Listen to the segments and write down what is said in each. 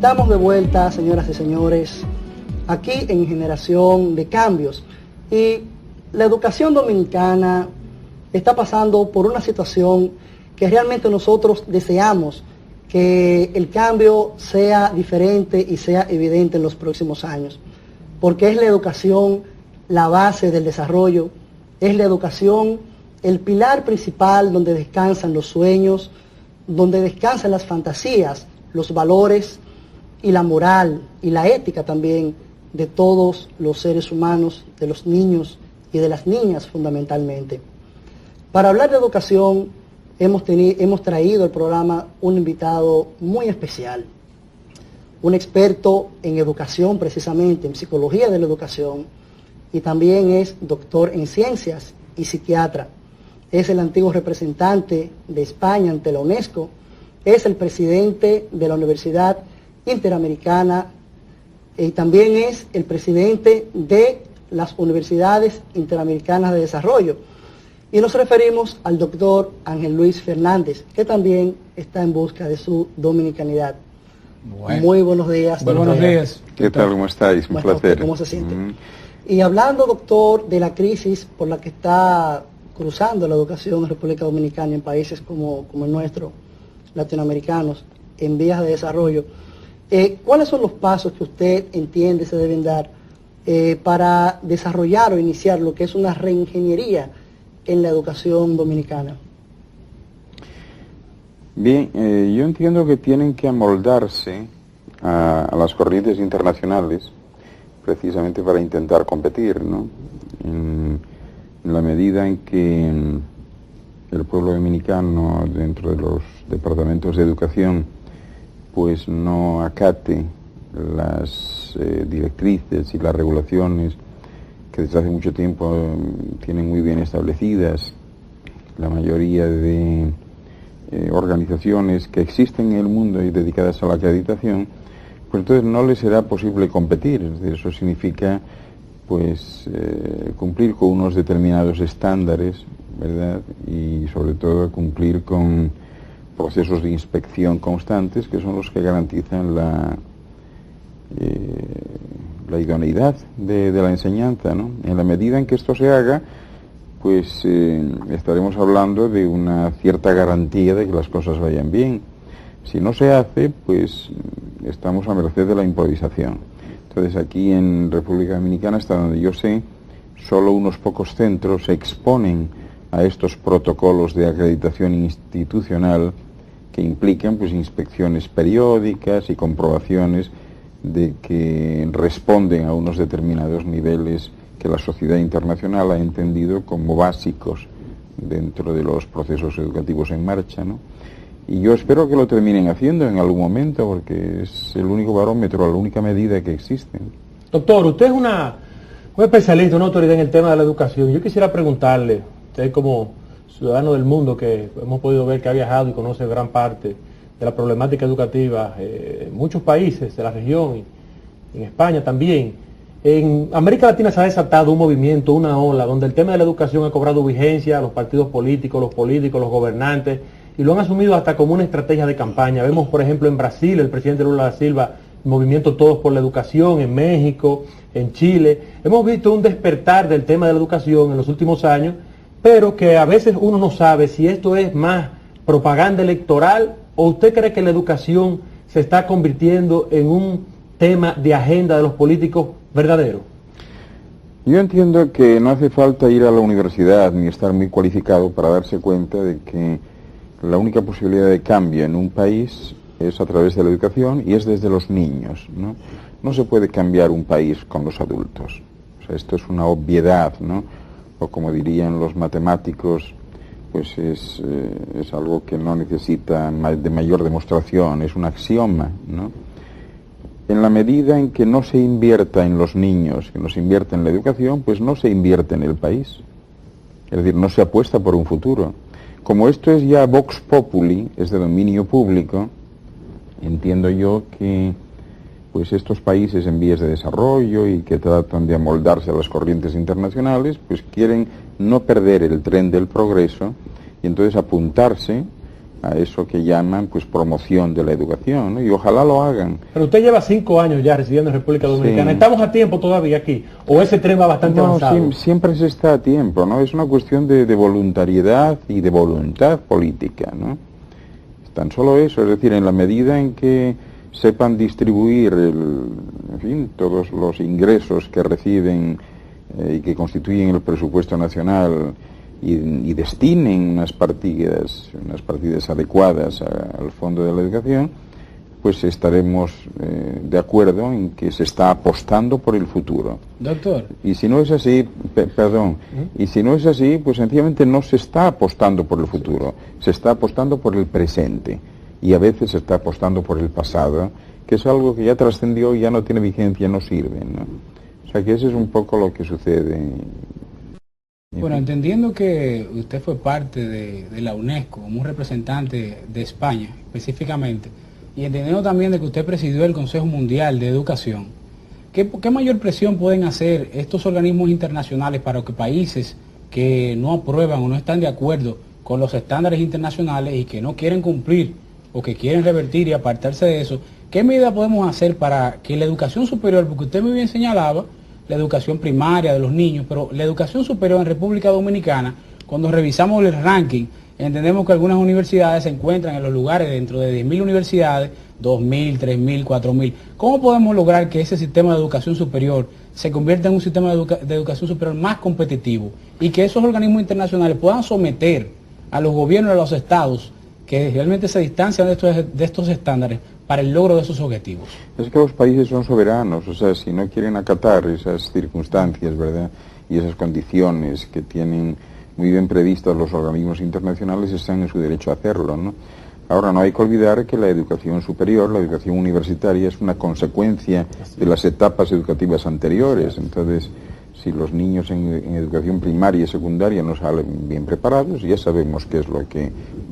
Estamos de vuelta, señoras y señores, aquí en Generación de Cambios. Y la educación dominicana está pasando por una situación que realmente nosotros deseamos que el cambio sea diferente y sea evidente en los próximos años. Porque es la educación la base del desarrollo, es la educación el pilar principal donde descansan los sueños, donde descansan las fantasías, los valores y la moral y la ética también de todos los seres humanos, de los niños y de las niñas fundamentalmente. Para hablar de educación hemos traído al programa un invitado muy especial, un experto en educación precisamente, en psicología de la educación, y también es doctor en ciencias y psiquiatra. Es el antiguo representante de España ante la UNESCO, es el presidente de la Universidad Interamericana y también es el presidente de las Universidades Interamericanas de Desarrollo. Y nos referimos al doctor Ángel Luis Fernández, que también está en busca de su dominicanidad. Bueno. Muy buenos días. Buenos días. ¿Qué tal? ¿Cómo estáis? Un placer. ¿Cómo se siente? Y hablando, doctor, de la crisis por la que está cruzando la educación en República Dominicana en países como el nuestro, latinoamericanos, en vías de desarrollo, ¿cuáles son los pasos que usted entiende se deben dar para desarrollar o iniciar lo que es una reingeniería en la educación dominicana? Bien, yo entiendo que tienen que amoldarse a las corrientes internacionales precisamente para intentar competir, ¿no? En la medida en que el pueblo dominicano dentro de los departamentos de educación pues no acate las directrices y las regulaciones que desde hace mucho tiempo tienen muy bien establecidas la mayoría de organizaciones que existen en el mundo y dedicadas a la acreditación, pues entonces no les será posible competir. Es decir, eso significa pues cumplir con unos determinados estándares, ¿verdad? Y sobre todo cumplir con procesos de inspección constantes que son los que garantizan la idoneidad de la enseñanza, ¿no? En la medida en que esto se haga, pues estaremos hablando de una cierta garantía de que las cosas vayan bien. Si no se hace, pues estamos a merced de la improvisación. Entonces aquí en República Dominicana, hasta donde yo sé, solo unos pocos centros se exponen a estos protocolos de acreditación institucional que implican pues inspecciones periódicas y comprobaciones de que responden a unos determinados niveles que la sociedad internacional ha entendido como básicos dentro de los procesos educativos en marcha, ¿no? Y yo espero que lo terminen haciendo en algún momento, porque es el único barómetro, la única medida que existe. Doctor, usted es un especialista, una autoridad en el tema de la educación. Yo quisiera preguntarle, usted como ciudadano del mundo que hemos podido ver que ha viajado y conoce gran parte de la problemática educativa en muchos países de la región, y en España también. En América Latina se ha desatado un movimiento, una ola, donde el tema de la educación ha cobrado vigencia, los partidos políticos, los gobernantes, y lo han asumido hasta como una estrategia de campaña. Vemos, por ejemplo, en Brasil, el presidente Lula da Silva, el movimiento Todos por la Educación, en México, en Chile. Hemos visto un despertar del tema de la educación en los últimos años, pero que a veces uno no sabe si esto es más propaganda electoral o usted cree que la educación se está convirtiendo en un tema de agenda de los políticos verdadero. Yo entiendo que no hace falta ir a la universidad ni estar muy cualificado para darse cuenta de que la única posibilidad de cambio en un país es a través de la educación y es desde los niños, ¿no? No se puede cambiar un país con los adultos. O sea, esto es una obviedad, ¿no? O como dirían los matemáticos, pues es algo que no necesita de mayor demostración, es un axioma, ¿no? En la medida en que no se invierta en los niños, que no se invierta en la educación, pues no se invierte en el país. Es decir, no se apuesta por un futuro. Como esto es ya vox populi, es de dominio público, entiendo yo que pues estos países en vías de desarrollo y que tratan de amoldarse a las corrientes internacionales, pues quieren no perder el tren del progreso y entonces apuntarse a eso que llaman pues promoción de la educación, ¿no? Y ojalá lo hagan. Pero usted lleva 5 años ya residiendo en República Dominicana. Sí. ¿Estamos a tiempo todavía aquí? ¿O ese tren va bastante avanzado? Siempre se está a tiempo, ¿no? Es una cuestión de voluntariedad y de voluntad política, ¿no? Tan solo eso, es decir, en la medida en que sepan distribuir en fin, todos los ingresos que reciben y que constituyen el presupuesto nacional y destinen unas partidas adecuadas al Fondo de la Educación, pues estaremos de acuerdo en que se está apostando por el futuro. Doctor. Y si no es así, y si no es así, pues sencillamente no se está apostando por el futuro, se está apostando por el presente. Y a veces se está apostando por el pasado, que es algo que ya trascendió y ya no tiene vigencia, no sirve, ¿no? O sea que eso es un poco lo que sucede. Bueno, entendiendo que usted fue parte de la UNESCO, como un representante de España específicamente, y entendiendo también de que usted presidió el Consejo Mundial de Educación, ¿qué mayor presión pueden hacer estos organismos internacionales para que países que no aprueban o no están de acuerdo con los estándares internacionales y que no quieren cumplir o que quieren revertir y apartarse de eso, qué medida podemos hacer para que la educación superior, porque usted muy bien señalaba, la educación primaria de los niños, pero la educación superior en República Dominicana, cuando revisamos el ranking, entendemos que algunas universidades se encuentran en los lugares dentro de 10.000 universidades, 2.000, 3.000, 4.000. ¿Cómo podemos lograr que ese sistema de educación superior se convierta en un sistema de educación superior más competitivo y que esos organismos internacionales puedan someter a los gobiernos, a los estados, que realmente se distancian de estos estándares para el logro de esos objetivos? Es que los países son soberanos, o sea, si no quieren acatar esas circunstancias, ¿verdad?, y esas condiciones que tienen muy bien previstas los organismos internacionales, están en su derecho a hacerlo, ¿no? Ahora, no hay que olvidar que la educación superior, la educación universitaria, es una consecuencia de las etapas educativas anteriores. Entonces, si los niños en educación primaria y secundaria no salen bien preparados, ya sabemos qué es lo que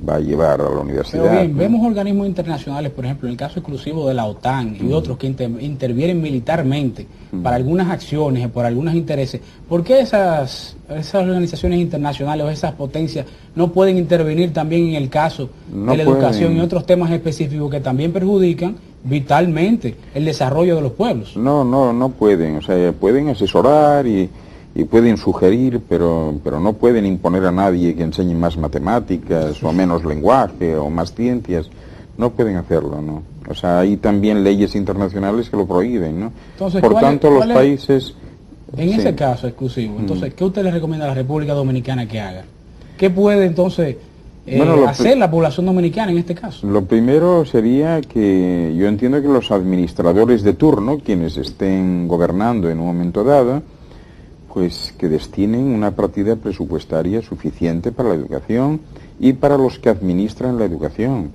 va a llevar a la universidad. Pero bien, ¿no? vemos organismos internacionales, por ejemplo, en el caso exclusivo de la OTAN y otros que intervienen militarmente para algunas acciones, por algunos intereses. ¿Por qué esas organizaciones internacionales o esas potencias no pueden intervenir también en el caso de la educación y otros temas específicos que también perjudican vitalmente el desarrollo de los pueblos? No pueden, o sea, pueden asesorar y pueden sugerir, pero no pueden imponer a nadie que enseñe más matemáticas o menos lenguaje o más ciencias. No pueden hacerlo, ¿no? O sea, hay también leyes internacionales que lo prohíben, ¿no? Entonces, por tanto, los países... En ese caso exclusivo, entonces, ¿qué usted le recomienda a la República Dominicana que haga? ¿Qué puede entonces hacer la población dominicana en este caso? Lo primero sería que yo entiendo que los administradores de turno, quienes estén gobernando en un momento dado, pues que destinen una partida presupuestaria suficiente para la educación y para los que administran la educación.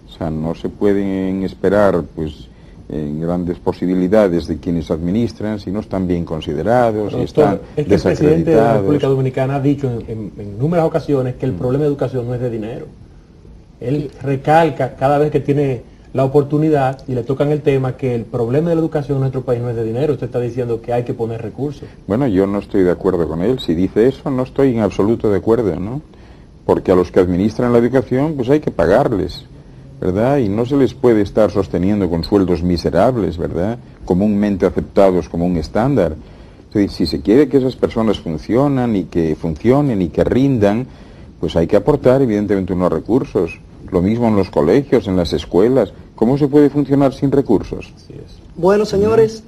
O sea, no se pueden esperar pues grandes posibilidades de quienes administran si no están bien considerados, si están desacreditados. Es que el presidente de la República Dominicana ha dicho en númeras ocasiones que el problema de educación no es de dinero. Él recalca cada vez que tiene la oportunidad y le tocan el tema que el problema de la educación en nuestro país no es de dinero. Usted está diciendo que hay que poner recursos. Bueno, yo no estoy de acuerdo con él. Si dice eso, no estoy en absoluto de acuerdo, ¿no? Porque a los que administran la educación, pues hay que pagarles, ¿verdad? Y no se les puede estar sosteniendo con sueldos miserables, ¿verdad?, comúnmente aceptados como un estándar. Entonces, si se quiere que esas personas funcionen y que rindan, pues hay que aportar evidentemente unos recursos. Lo mismo en los colegios, en las escuelas. ¿Cómo se puede funcionar sin recursos? Así es. Bueno, señores,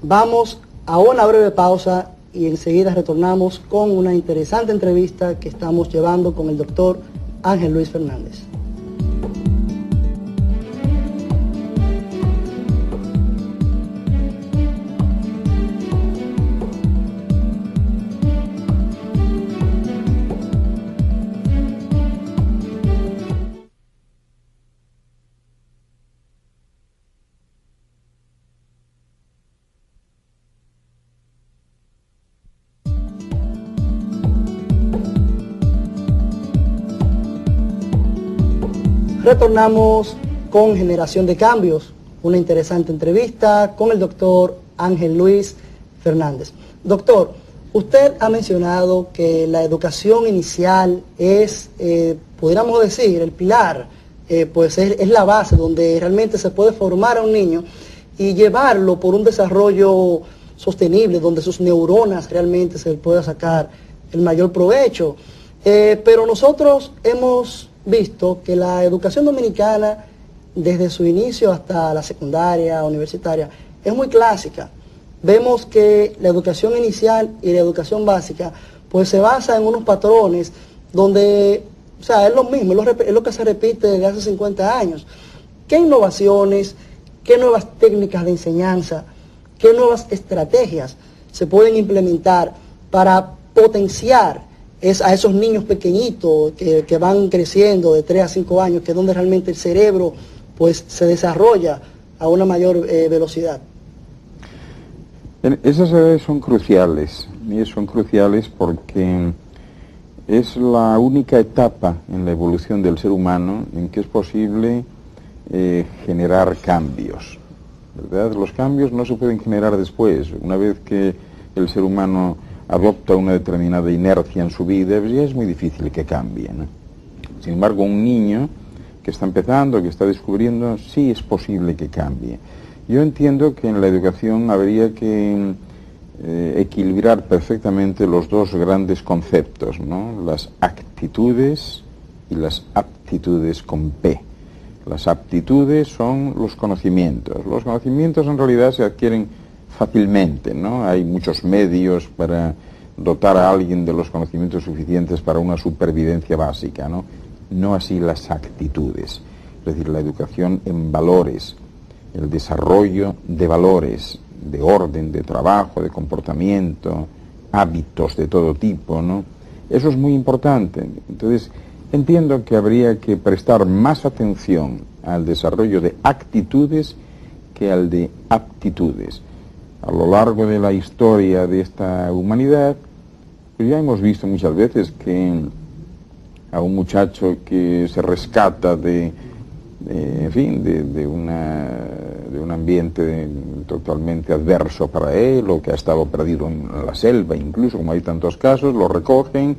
vamos a una breve pausa y enseguida retornamos con una interesante entrevista que estamos llevando con el doctor Ángel Luis Fernández. Retornamos con Generación de Cambios, una interesante entrevista con el doctor Ángel Luis Fernández. Doctor, Usted ha mencionado que la educación inicial es, pudiéramos decir, el pilar, pues es la base donde realmente se puede formar a un niño y llevarlo por un desarrollo sostenible, donde sus neuronas realmente se pueda sacar el mayor provecho. Pero nosotros hemos visto que la educación dominicana, desde su inicio hasta la secundaria, universitaria, es muy clásica. Vemos que la educación inicial y la educación básica pues se basa en unos patrones donde, o sea, es lo mismo, es lo que se repite desde hace 50 años. ¿Qué innovaciones, qué nuevas técnicas de enseñanza, qué nuevas estrategias se pueden implementar para potenciar a esos niños pequeñitos que van creciendo de 3 a 5 años, que es donde realmente el cerebro pues se desarrolla a una mayor velocidad? Esas edades son cruciales, y son cruciales porque es la única etapa en la evolución del ser humano en que es posible generar cambios, ¿verdad? Los cambios no se pueden generar después. Una vez que el ser humano adopta una determinada inercia en su vida, pues ya es muy difícil que cambie, ¿no? Sin embargo, un niño que está empezando, que está descubriendo, sí es posible que cambie. Yo entiendo que en la educación habría que equilibrar perfectamente los dos grandes conceptos, ¿no? Las actitudes y las aptitudes con P. Las aptitudes son los conocimientos. Los conocimientos en realidad se adquieren fácilmente, ¿no? Hay muchos medios para dotar a alguien de los conocimientos suficientes para una supervivencia básica, ¿no? No así las actitudes, es decir, la educación en valores, el desarrollo de valores, de orden, de trabajo, de comportamiento, hábitos de todo tipo, ¿no? Eso es muy importante. Entonces, entiendo que habría que prestar más atención al desarrollo de actitudes que al de aptitudes. A lo largo de la historia de esta humanidad, pues ya hemos visto muchas veces que a un muchacho que se rescata de un ambiente totalmente adverso para él, o que ha estado perdido en la selva, incluso, como hay tantos casos, lo recogen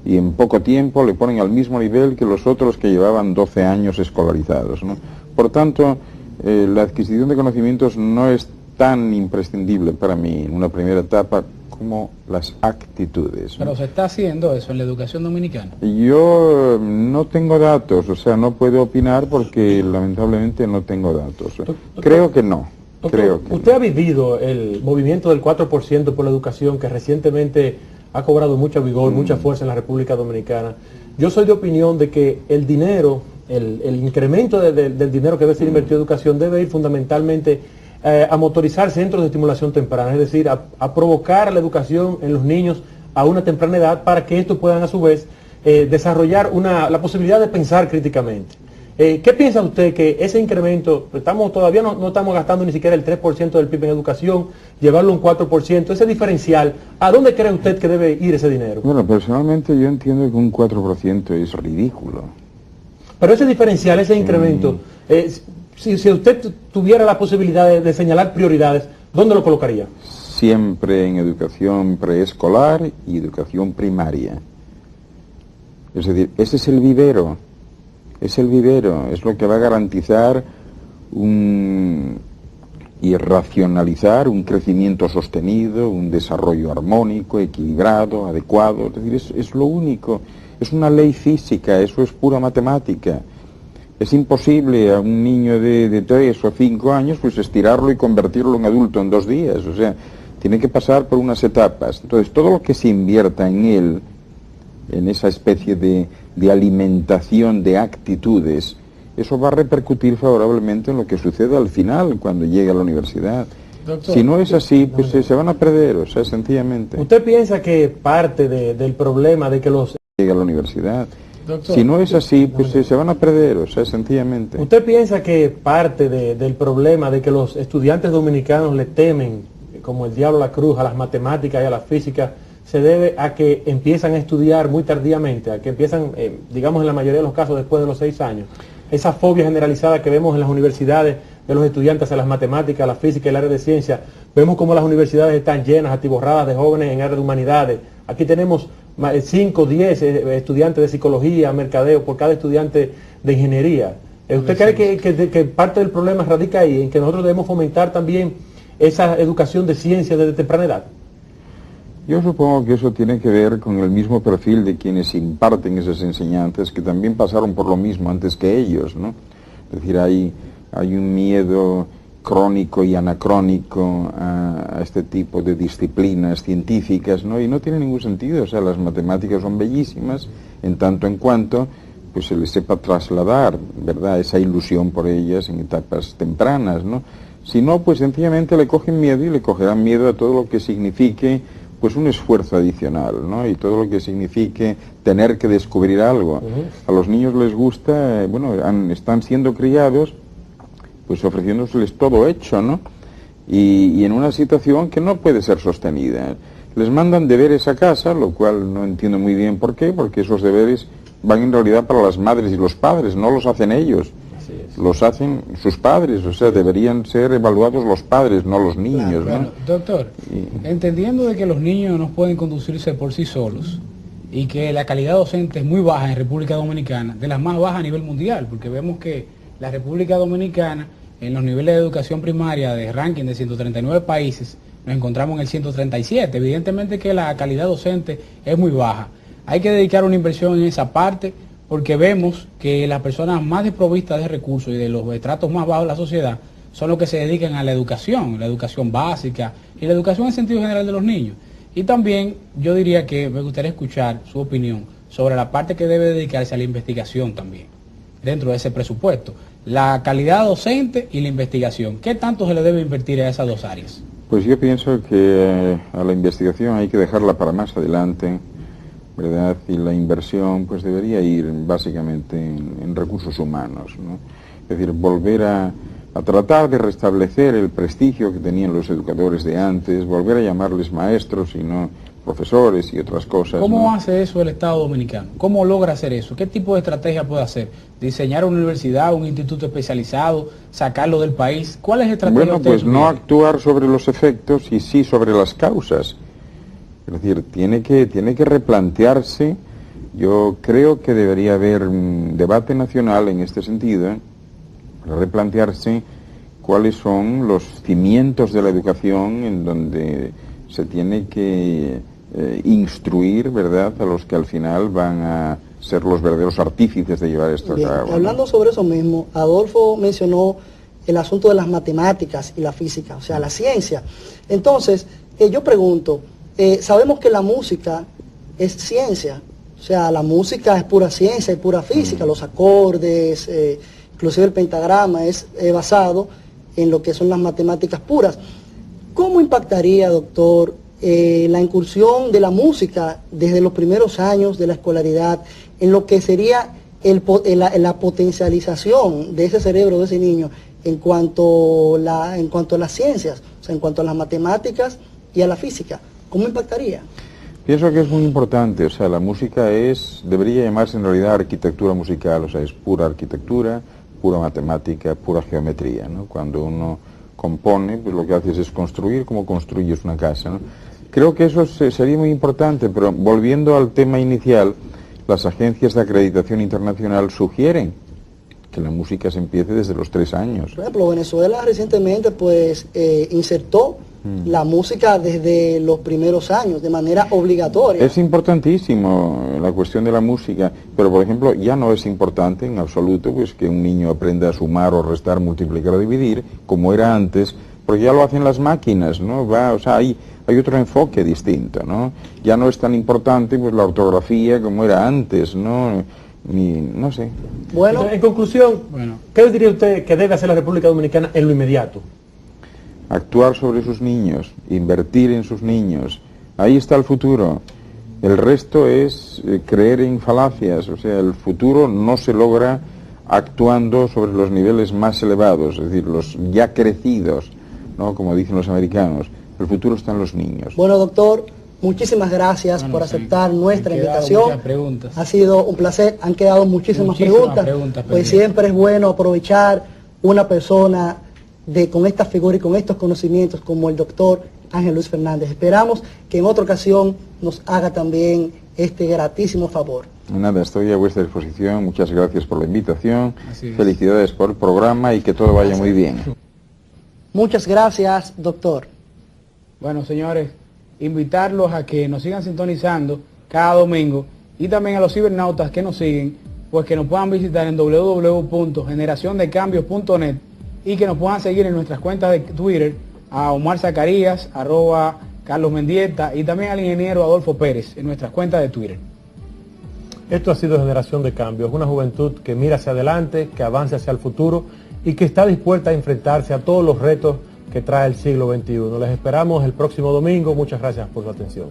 y en poco tiempo le ponen al mismo nivel que los otros que llevaban 12 años escolarizados, ¿no? Por tanto, la adquisición de conocimientos no es tan imprescindible para mí en una primera etapa como las actitudes, ¿no? Pero se está haciendo eso en la educación dominicana. Yo no tengo datos, o sea, no puedo opinar porque lamentablemente no tengo datos. Creo que no. Creo que ¿Usted ha vivido el movimiento del 4% por la educación que recientemente ha cobrado mucha vigor, mucha fuerza en la República Dominicana? Yo soy de opinión de que el dinero, el incremento del dinero que debe ser invertido en educación debe ir fundamentalmente a motorizar centros de estimulación temprana, es decir, a provocar la educación en los niños a una temprana edad para que estos puedan a su vez desarrollar la posibilidad de pensar críticamente. ¿Qué piensa usted que ese incremento, todavía no estamos gastando ni siquiera el 3% del PIB en educación, llevarlo a un 4%, ese diferencial, ¿a dónde cree usted que debe ir ese dinero? Bueno, personalmente yo entiendo que un 4% es ridículo. Pero ese diferencial, ese incremento, si usted tuviera la posibilidad de señalar prioridades, ¿dónde lo colocaría? Siempre en educación preescolar y educación primaria. Es decir, ese es el vivero. Es el vivero, es lo que va a garantizar y racionalizar un crecimiento sostenido, un desarrollo armónico, equilibrado, adecuado. Es decir, es lo único. Es una ley física, eso es pura matemática. Es imposible a un niño de 3 o 5 años pues estirarlo y convertirlo en adulto en 2 días. O sea, tiene que pasar por unas etapas. Entonces, todo lo que se invierta en él, en esa especie de alimentación de actitudes, eso va a repercutir favorablemente en lo que sucede al final, cuando llegue a la universidad. Doctor, si no es así, pues se van a perder, o sea, sencillamente. ¿Usted piensa que parte del problema de que los... Llega a la universidad. Doctor, si no es así, pues se van a perder, o sea, sencillamente. ¿Usted piensa que parte del problema de que los estudiantes dominicanos le temen, como el diablo a la cruz, a las matemáticas y a la física, se debe a que empiezan a estudiar muy tardíamente, a que empiezan, digamos en la mayoría de los casos, después de los 6 años? Esa fobia generalizada que vemos en las universidades de los estudiantes a las matemáticas, a la física y el área de ciencia. Vemos como las universidades están llenas, atiborradas de jóvenes en área de humanidades. Aquí tenemos 5, 10 estudiantes de psicología, mercadeo, por cada estudiante de ingeniería. ¿Usted cree que parte del problema radica ahí, en que nosotros debemos fomentar también esa educación de ciencia desde temprana edad? Yo supongo que eso tiene que ver con el mismo perfil de quienes imparten esas enseñanzas, que también pasaron por lo mismo antes que ellos, ¿no? Es decir, hay un miedo crónico y anacrónico a este tipo de disciplinas científicas, ¿no? Y no tiene ningún sentido. O sea, las matemáticas son bellísimas en tanto en cuanto pues se les sepa trasladar, ¿verdad?, esa ilusión por ellas en etapas tempranas, ¿no? Si no, pues sencillamente le cogen miedo y le cogerán miedo a todo lo que signifique pues un esfuerzo adicional, ¿no? Y todo lo que signifique tener que descubrir algo. A los niños les gusta, bueno, están siendo criados pues ofreciéndoseles todo hecho, ¿no? Y en una situación que no puede ser sostenida. Les mandan deberes a casa, lo cual no entiendo muy bien por qué, porque esos deberes van en realidad para las madres y los padres, no los hacen ellos. Los hacen sus padres, o sea, deberían ser evaluados los padres, no los niños, claro, ¿no? Doctor, entendiendo de que los niños no pueden conducirse por sí solos y que la calidad docente es muy baja en República Dominicana, de las más bajas a nivel mundial, porque vemos que la República Dominicana, en los niveles de educación primaria de ranking de 139 países, nos encontramos en el 137. Evidentemente que la calidad docente es muy baja. Hay que dedicar una inversión en esa parte, porque vemos que las personas más desprovistas de recursos y de los estratos más bajos de la sociedad son los que se dedican a la educación básica y la educación en sentido general de los niños. Y también yo diría que me gustaría escuchar su opinión sobre la parte que debe dedicarse a la investigación también, dentro de ese presupuesto. La calidad docente y la investigación. ¿Qué tanto se le debe invertir a esas dos áreas? Pues yo pienso que a la investigación hay que dejarla para más adelante, ¿verdad? Y la inversión pues debería ir básicamente en recursos humanos, ¿no? Es decir, volver a tratar de restablecer el prestigio que tenían los educadores de antes, volver a llamarles maestros y no profesores y otras cosas. ¿Cómo ¿no? hace eso el Estado Dominicano? ¿Cómo logra hacer eso? ¿Qué tipo de estrategia puede hacer? ¿Diseñar una universidad, un instituto especializado, sacarlo del país? ¿Cuál es la estrategia? Bueno, pues no actuar sobre los efectos y sí sobre las causas. Es decir, tiene que replantearse. Yo creo que debería haber un debate nacional en este sentido, para replantearse cuáles son los cimientos de la educación en donde se tiene que instruir, ¿verdad?, a los que al final van a ser los verdaderos artífices de llevar esto a cabo. Hablando sobre eso mismo, Adolfo mencionó el asunto de las matemáticas y la física, o sea, la ciencia. Entonces, yo pregunto, sabemos que la música es ciencia, o sea, la música es pura ciencia y pura física, los acordes, inclusive el pentagrama es basado en lo que son las matemáticas puras. ¿Cómo impactaría, doctor, la incursión de la música desde los primeros años de la escolaridad en lo que sería la potencialización de ese cerebro de ese niño en cuanto a las ciencias, o sea, en cuanto a las matemáticas y a la física? ¿Cómo impactaría? Pienso que es muy importante, o sea, la música debería llamarse en realidad arquitectura musical, o sea, es pura arquitectura, pura matemática, pura geometría, ¿no? Cuando uno compone, pues lo que haces es construir como construyes una casa, ¿no? Creo que eso sería muy importante, pero volviendo al tema inicial, las agencias de acreditación internacional sugieren que la música se empiece desde los 3 años. Por ejemplo, Venezuela recientemente pues insertó la música desde los primeros años, de manera obligatoria. Es importantísimo la cuestión de la música, pero por ejemplo ya no es importante en absoluto pues que un niño aprenda a sumar o restar, multiplicar o dividir, como era antes, porque ya lo hacen las máquinas, ¿no? O sea, hay otro enfoque distinto, ¿no? Ya no es tan importante pues la ortografía como era antes, ¿no? No sé. Bueno, en conclusión, ¿qué diría usted que debe hacer la República Dominicana en lo inmediato? Actuar sobre sus niños, invertir en sus niños. Ahí está el futuro. El resto es creer en falacias. O sea, el futuro no se logra actuando sobre los niveles más elevados, es decir, los ya crecidos, ¿no? Como dicen los americanos. El futuro está en los niños. Bueno, doctor, muchísimas gracias por aceptar nuestra invitación. Ha sido un placer. Han quedado muchísimas preguntas. Pues siempre es bueno aprovechar una persona con esta figura y con estos conocimientos como el doctor Ángel Luis Fernández. Esperamos que en otra ocasión nos haga también este gratísimo favor. Nada, estoy a vuestra disposición. Muchas gracias por la invitación. Así es. Felicidades por el programa y que todo vaya muy bien. Muchas gracias, doctor. Bueno, señores, invitarlos a que nos sigan sintonizando cada domingo y también a los cibernautas que nos siguen, pues que nos puedan visitar en www.generaciondecambios.net y que nos puedan seguir en nuestras cuentas de Twitter, a Omar Zacarías, @Carlos Mendieta y también al ingeniero Adolfo Pérez en nuestras cuentas de Twitter. Esto ha sido Generación de Cambios, una juventud que mira hacia adelante, que avanza hacia el futuro y que está dispuesta a enfrentarse a todos los retos que trae el siglo XXI. Les esperamos el próximo domingo. Muchas gracias por su atención.